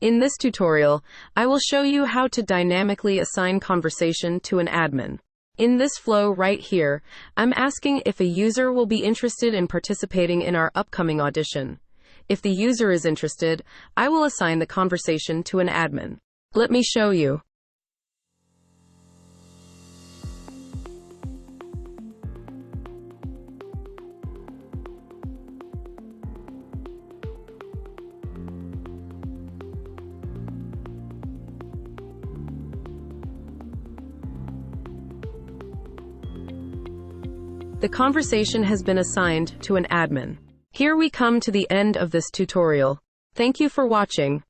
In this tutorial, I will show you how to dynamically assign conversation to an admin. In this flow right here, I'm asking if a user will be interested in participating in our upcoming audition. If the user is interested, I will assign the conversation to an admin. Let me show you. The conversation has been assigned to an admin. Here we come to the end of this tutorial. Thank you for watching.